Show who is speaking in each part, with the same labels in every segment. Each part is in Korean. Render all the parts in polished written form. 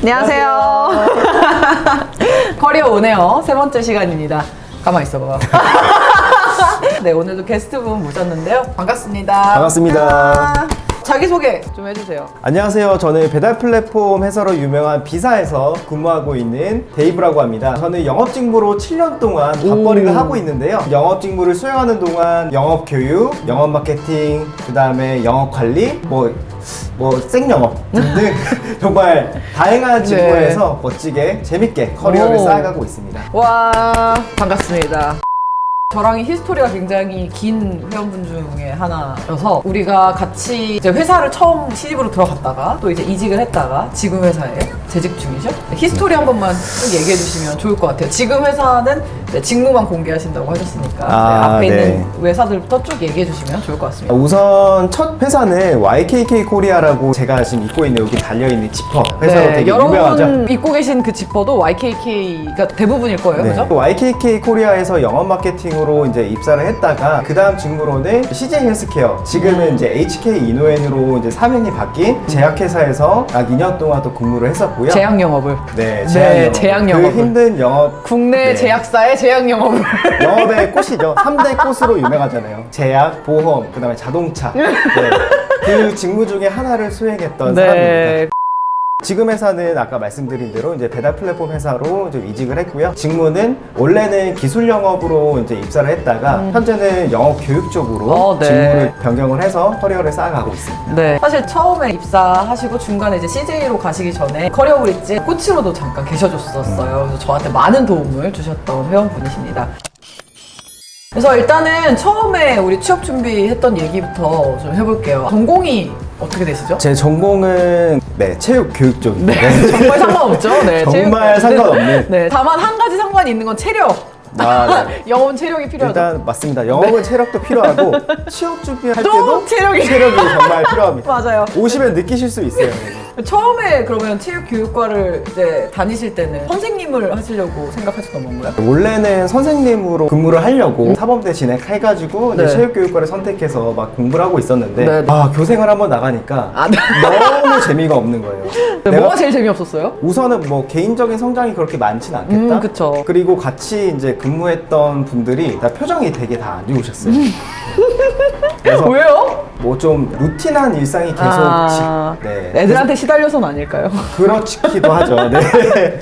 Speaker 1: 안녕하세요. 커리어 오네요. 세 번째 시간입니다. 가만히 있어봐. 네, 오늘도 게스트분 모셨는데요. 반갑습니다.
Speaker 2: 반갑습니다.
Speaker 1: 자기소개 좀 해주세요.
Speaker 2: 안녕하세요. 저는 배달 플랫폼 회사로 유명한 비사에서 근무하고 있는 데이브라고 합니다. 저는 영업 직무로 7년 동안 밥벌이를 하고 있는데요. 영업 직무를 수행하는 동안 영업 교육, 영업 마케팅, 그 다음에 영업 관리, 생영업 등등 정말 다양한 직무에서 멋지게 재밌게 커리어를 쌓아가고 있습니다.
Speaker 1: 와, 반갑습니다. 저랑 히스토리가 굉장히 긴 회원분 중에 하나여서 우리가 같이 이제 회사를 처음 신입으로 들어갔다가 또 이제 이직을 했다가 지금 회사에 재직 중이죠. 히스토리 한 번만 쭉 얘기해 주시면 좋을 것 같아요. 지금 회사는 직무만 공개하신다고 하셨으니까 앞에 있는 회사들부터 쭉 얘기해 주시면 좋을 것 같습니다.
Speaker 2: 우선 첫 회사는 YKK 코리아라고 제가 지금 입고 있는 여기 달려있는 지퍼 회사로 되게 유명하죠.
Speaker 1: 여러분 입고 계신 그 지퍼도 YKK가 대부분일 거예요, 그죠?
Speaker 2: YKK 코리아에서 영업 마케팅으로 이제 입사를 했다가 그 다음 직무로는 CJ 헬스케어, 지금은 이제 HK 이노엔으로 이제 사명이 바뀐 제약회사에서 약 2년 동안 또 근무를 했었고요.
Speaker 1: 제약 영업을.
Speaker 2: 네,
Speaker 1: 제약 영업을.
Speaker 2: 그 힘든 영업.
Speaker 1: 국내 제약사의 제약 영업을.
Speaker 2: 영업의 꽃이죠. 3대 꽃으로 유명하잖아요. 제약, 보험, 그 다음에 자동차. 네. 그 직무 중에 하나를 수행했던 사람입니다. 지금 회사는 아까 말씀드린 대로 이제 배달 플랫폼 회사로 좀 이직을 했고요. 직무는 원래는 기술 영업으로 이제 입사를 했다가 현재는 영업 교육 쪽으로 직무를 변경을 해서 커리어를 쌓아가고 있습니다.
Speaker 1: 네. 사실 처음에 입사하시고 중간에 이제 CJ로 가시기 전에 커리어 브릿지 코치로도 잠깐 계셔줬었어요. 그래서 저한테 많은 도움을 주셨던 회원분이십니다. 그래서 일단은 처음에 우리 취업 준비했던 얘기부터 좀 해볼게요. 전공이 어떻게 되시죠?
Speaker 2: 제 전공은 체육 교육 쪽입니다.
Speaker 1: 네, 정말 상관없죠. 네,
Speaker 2: 정말 상관없는.
Speaker 1: 네, 다만 한 가지 상관이 있는 건 체력.
Speaker 2: 네.
Speaker 1: 영업은 체력이 필요하죠.
Speaker 2: 일단 맞습니다. 영업은 체력도 필요하고 취업 준비할 때도
Speaker 1: 체력이
Speaker 2: 정말 필요합니다.
Speaker 1: 맞아요.
Speaker 2: 오시면 느끼실 수 있어요.
Speaker 1: 처음에 그러면 체육교육과를 이제 다니실 때는 선생님을 하시려고 생각하셨던 건가요?
Speaker 2: 원래는 선생님으로 근무를 하려고 사범대 진학해가지고 이제 체육교육과를 선택해서 막 공부를 하고 있었는데 교생을 한번 나가니까 너무 재미가 없는 거예요.
Speaker 1: 뭐가 제일 재미없었어요?
Speaker 2: 우선은 뭐 개인적인 성장이 그렇게 많진 않겠다.
Speaker 1: 그쵸.
Speaker 2: 그리고 같이 이제 근무했던 분들이 다 표정이 되게 다 안 좋으셨어요. 그래서
Speaker 1: 왜요?
Speaker 2: 뭐 좀 루틴한 일상이 계속
Speaker 1: 애들한테 시달려서는 아닐까요?
Speaker 2: 그렇기도 하죠. 네.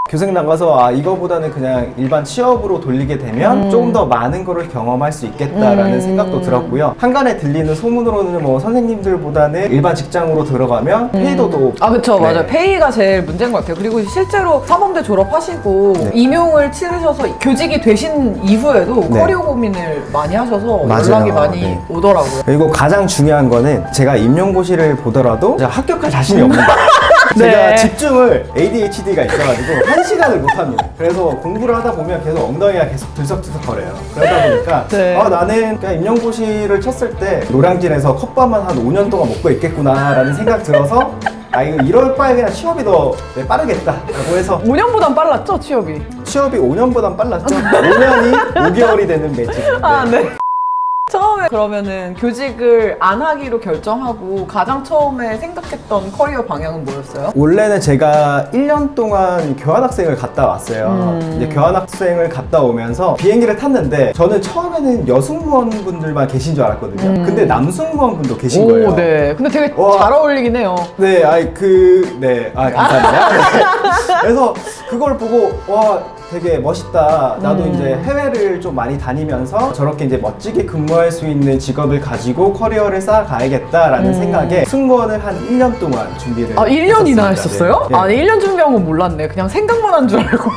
Speaker 2: 교생 나가서 이거보다는 그냥 일반 취업으로 돌리게 되면 조금 더 많은 거를 경험할 수 있겠다라는 생각도 들었고요. 한간에 들리는 소문으로는 뭐 선생님들보다는 일반 직장으로 들어가면 페이도 높고
Speaker 1: 그쵸. 맞아요. 페이가 제일 문제인 것 같아요. 그리고 실제로 사범대 졸업하시고 임용을 치르셔서 교직이 되신 이후에도 커리어 고민을 많이 하셔서 연락이 많이 오더라고요.
Speaker 2: 그리고 가장 중요한 거는 제가 임용고시를 보더라도 합격할 자신이 없는 거예요. 제가 집중을 ADHD가 있어가지고 1시간을 못합니다. 그래서 공부를 하다 보면 계속 엉덩이가 계속 들썩들썩 거려요. 그러다 보니까 나는 그냥 임용고시를 쳤을 때 노량진에서 컵밥만 한 5년 동안 먹고 있겠구나 라는 생각 들어서 이거 이럴 바에 그냥 취업이 더 빠르겠다 라고 해서
Speaker 1: 5년보단 빨랐죠, 취업이?
Speaker 2: 취업이 5년보단 빨랐죠. 5년이 5개월이 되는 매직.
Speaker 1: 네. 처음에 그러면은 교직을 안 하기로 결정하고 가장 처음에 생각했던 커리어 방향은 뭐였어요?
Speaker 2: 원래는 제가 1년 동안 교환학생을 갔다 왔어요. 이제 교환학생을 갔다 오면서 비행기를 탔는데 저는 처음에는 여승무원분들만 계신 줄 알았거든요. 근데 남승무원분도 계신 거예요.
Speaker 1: 네. 근데 되게 잘 어울리긴 해요.
Speaker 2: 네, 감사합니다. 그래서 그걸 보고 되게 멋있다. 나도 이제 해외를 좀 많이 다니면서 저렇게 이제 멋지게 근무할 수 있는 직업을 가지고 커리어를 쌓아가야겠다라는 생각에 승무원을 한 1년 동안 준비를
Speaker 1: 1년이나 했었어요?
Speaker 2: 네.
Speaker 1: 아니, 1년 준비한 건 몰랐네. 그냥 생각만 한 줄 알고.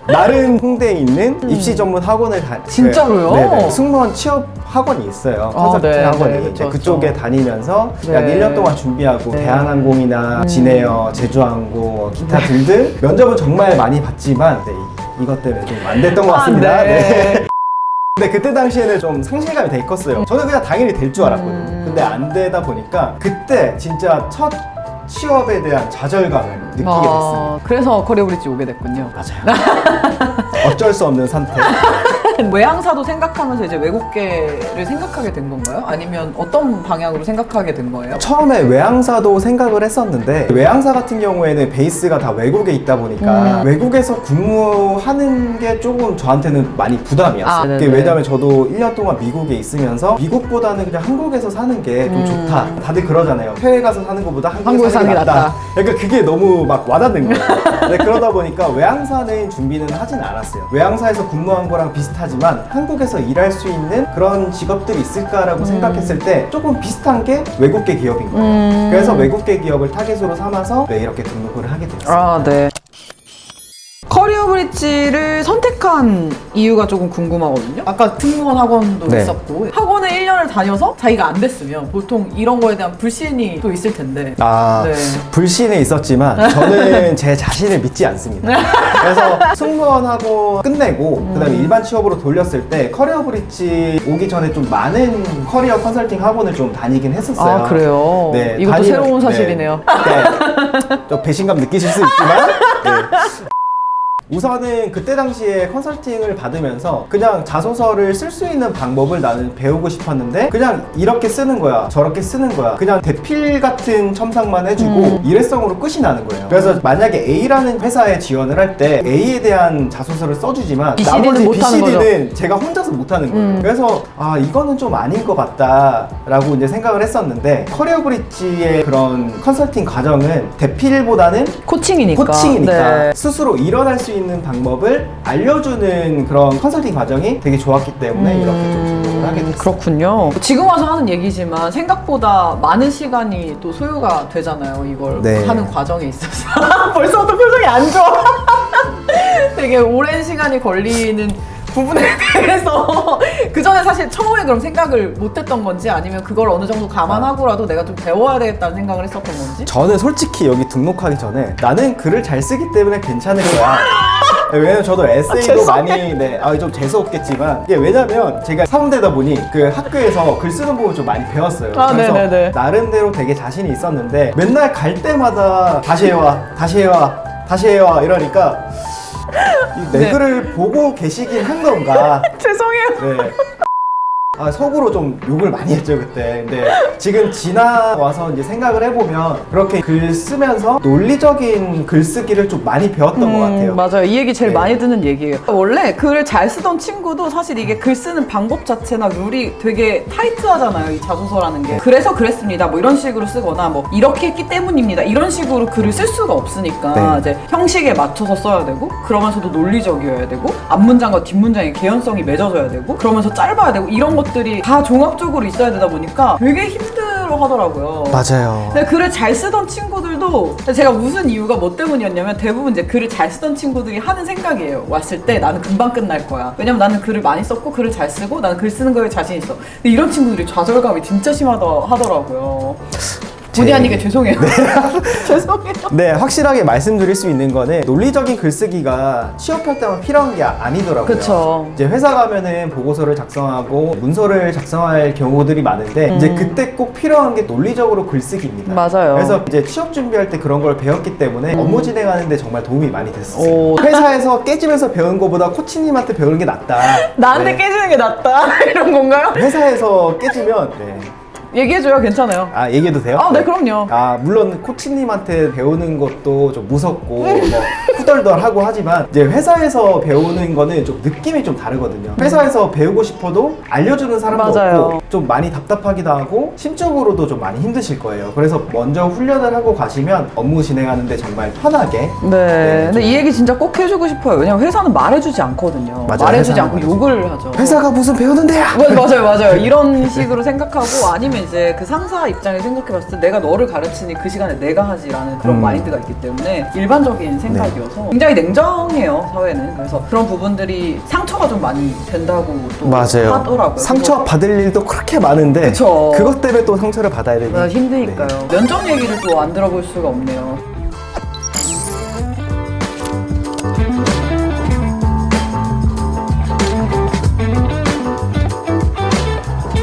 Speaker 2: 나름 홍대에 있는 입시 전문 학원을
Speaker 1: 진짜로요?
Speaker 2: 네네. 승무원 취업 학원이 있어요. 컨설팅 학원이. 그쪽에 다니면서 약 1년 동안 준비하고 대한항공이나 진에어, 제주항공, 기타 등등 면접은 정말 많이 봤지만 이것 때문에 좀 안 됐던 것 같습니다. 근데 그때 당시에는 좀 상실감이 되게 컸어요. 저는 그냥 당연히 될 줄 알았거든요. 근데 안 되다 보니까 그때 진짜 첫 취업에 대한 좌절감을 느끼게 됐습니다.
Speaker 1: 그래서 커리어 브릿지 오게 됐군요.
Speaker 2: 맞아요. 어쩔 수 없는 선택.
Speaker 1: 외항사도 생각하면서 이제 외국계를 생각하게 된 건가요? 아니면 어떤 방향으로 생각하게 된 거예요?
Speaker 2: 처음에 외항사도 생각을 했었는데 외항사 같은 경우에는 베이스가 다 외국에 있다 보니까 외국에서 근무하는 게 조금 저한테는 많이 부담이었어요. 왜냐면 저도 1년 동안 미국에 있으면서 미국보다는 그냥 한국에서 사는 게 좀 좋다. 다들 그러잖아요. 해외 가서 사는 것보다 한국에 사는 게 낫다. 그러니까 그게 너무 막 와닿는 거예요. 네, 그러다 보니까 외항사는 준비는 하진 않았어요. 외항사에서 근무한 거랑 비슷하지만 한국에서 일할 수 있는 그런 직업들이 있을까라고 생각했을 때 조금 비슷한 게 외국계 기업인 거예요. 그래서 외국계 기업을 타겟으로 삼아서 네, 이렇게 등록을 하게 됐어요.
Speaker 1: 아, 네. 커리어 브릿지를 선택한 이유가 조금 궁금하거든요. 아까 승무원 학원도
Speaker 2: 네.
Speaker 1: 있었고 학원에 1년을 다녀서 자기가 안 됐으면 보통 이런 거에 대한 불신이 또 있을 텐데.
Speaker 2: 네. 불신은 있었지만 저는 제 자신을 믿지 않습니다. 그래서 승무원하고 끝내고 그다음에 일반 취업으로 돌렸을 때 커리어 브릿지 오기 전에 좀 많은 커리어 컨설팅 학원을 좀 다니긴 했었어요.
Speaker 1: 아, 그래요?
Speaker 2: 네,
Speaker 1: 이것도 새로운 사실이네요.
Speaker 2: 네. 좀 배신감 느끼실 수 있지만 네. 우선은 그때 당시에 컨설팅을 받으면서 그냥 자소서를 쓸 수 있는 방법을 나는 배우고 싶었는데 그냥 이렇게 쓰는 거야 저렇게 쓰는 거야 그냥 대필 같은 첨삭만 해주고 일회성으로 끝이 나는 거예요. 그래서 만약에 A라는 회사에 지원을 할 때 A에 대한 자소서를 써주지만 나머지 BCD는 제가 혼자서 못하는 거예요. 그래서 아 이거는 좀 아닌 것 같다 라고 이제 생각을 했었는데 커리어 브릿지의 그런 컨설팅 과정은 대필보다는
Speaker 1: 코칭이니까
Speaker 2: 네. 스스로 일어날 수 있는 방법을 알려주는 그런 컨설팅 과정이 되게 좋았기 때문에 이렇게 좀 등록을 하게 됐어요.
Speaker 1: 그렇군요. 지금 와서 하는 얘기지만 생각보다 많은 시간이 또 소요가 되잖아요. 이걸
Speaker 2: 네.
Speaker 1: 하는 과정에 있어서. 벌써부터 표정이 안 좋아. 되게 오랜 시간이 걸리는 부분에 대해서 그 전에 사실 처음에 그럼 생각을 못했던 건지 아니면 그걸 어느 정도 감안하고라도 내가 좀 배워야 되겠다는 생각을 했었던 건지?
Speaker 2: 저는 솔직히 여기 등록하기 전에 나는 글을 잘 쓰기 때문에 괜찮을 거야. 왜냐면 저도 에세이도 많이 좀 재수없겠지만 이게 왜냐면 제가 사범대다 보니 그 학교에서 글 쓰는 부분 좀 많이 배웠어요. 그래서
Speaker 1: 네네네.
Speaker 2: 나름대로 되게 자신이 있었는데 맨날 갈 때마다 다시 해와 다시 해와 다시 해와 이러니까 내 글을 보고 계시긴 한 건가.
Speaker 1: 죄송해요.
Speaker 2: 네. 속으로 좀 욕을 많이 했죠 그때. 근데 지금 지나와서 이제 생각을 해보면 그렇게 글 쓰면서 논리적인 글쓰기를 좀 많이 배웠던 것 같아요.
Speaker 1: 맞아요. 이 얘기 제일
Speaker 2: 네.
Speaker 1: 많이 듣는 얘기예요. 원래 글을 잘 쓰던 친구도 사실 이게 글 쓰는 방법 자체나 룰이 되게 타이트하잖아요. 이 자소서라는 게. 그래서 그랬습니다. 뭐 이런 식으로 쓰거나 뭐 이렇게 했기 때문입니다. 이런 식으로 글을 쓸 수가 없으니까
Speaker 2: 네.
Speaker 1: 이제 형식에 맞춰서 써야 되고 그러면서도 논리적이어야 되고 앞문장과 뒷문장의 개연성이 맺어져야 되고 그러면서 짧아야 되고 이런 것들이 다 종합적으로 있어야 되다 보니까 되게 힘들어 하더라고요.
Speaker 2: 맞아요.
Speaker 1: 근데 글을 잘 쓰던 친구들도 제가 웃은 이유가 뭐 때문이었냐면 대부분 이제 글을 잘 쓰던 친구들이 하는 생각이에요. 왔을 때 나는 금방 끝날 거야. 왜냐면 나는 글을 많이 썼고 글을 잘 쓰고 나는 글 쓰는 거에 자신 있어. 근데 이런 친구들이 좌절감이 진짜 심하다 하더라고요. 본의 아니게 죄송해요. 죄송해요.
Speaker 2: 네, 확실하게 말씀드릴 수 있는 거는 논리적인 글쓰기가 취업할 때만 필요한 게 아니더라고요.
Speaker 1: 그쵸.
Speaker 2: 이제 회사 가면은 보고서를 작성하고 문서를 작성할 경우들이 많은데 이제 그때 꼭 필요한 게 논리적으로 글쓰기입니다.
Speaker 1: 맞아요.
Speaker 2: 그래서 이제 취업 준비할 때 그런 걸 배웠기 때문에 업무 진행하는데 정말 도움이 많이 됐었어요. 회사에서 깨지면서 배운 것보다 코치님한테 배우는 게 낫다.
Speaker 1: 나한테 깨지는 게 낫다 이런 건가요?
Speaker 2: 회사에서 깨지면 네.
Speaker 1: 얘기해줘요. 괜찮아요.
Speaker 2: 얘기해도 돼요?
Speaker 1: 네, 그럼요.
Speaker 2: 물론 코치님한테 배우는 것도 좀 무섭고 뭐 후덜덜하고 하지만 이제 회사에서 배우는 거는 좀 느낌이 좀 다르거든요. 회사에서 배우고 싶어도 알려주는 사람도
Speaker 1: 맞아요.
Speaker 2: 없고 좀 많이 답답하기도 하고 심적으로도 좀 많이 힘드실 거예요. 그래서 먼저 훈련을 하고 가시면 업무 진행하는데 정말 편하게
Speaker 1: 근데 이 얘기 진짜 꼭 해주고 싶어요. 왜냐면 회사는 말해주지 않거든요.
Speaker 2: 맞아요.
Speaker 1: 말해주지 않고
Speaker 2: 회사는
Speaker 1: 욕을 하죠.
Speaker 2: 회사가 무슨 배우는 데야!
Speaker 1: 맞아요. 이런 식으로 생각하고 아니면 이제 그 상사 입장에 생각해봤을 때 내가 너를 가르치니 그 시간에 내가 하지라는 그런 마인드가 있기 때문에 일반적인 생각이어서 굉장히 냉정해요, 사회는. 그래서 그런 부분들이 상처가 좀 많이 된다고 또 하더라고요.
Speaker 2: 상처 받을 일도 그렇게 많은데
Speaker 1: 그쵸.
Speaker 2: 그것 때문에 또 상처를 받아야 되니
Speaker 1: 힘드니까요. 면접 얘기를 또 안 들어볼 수가 없네요.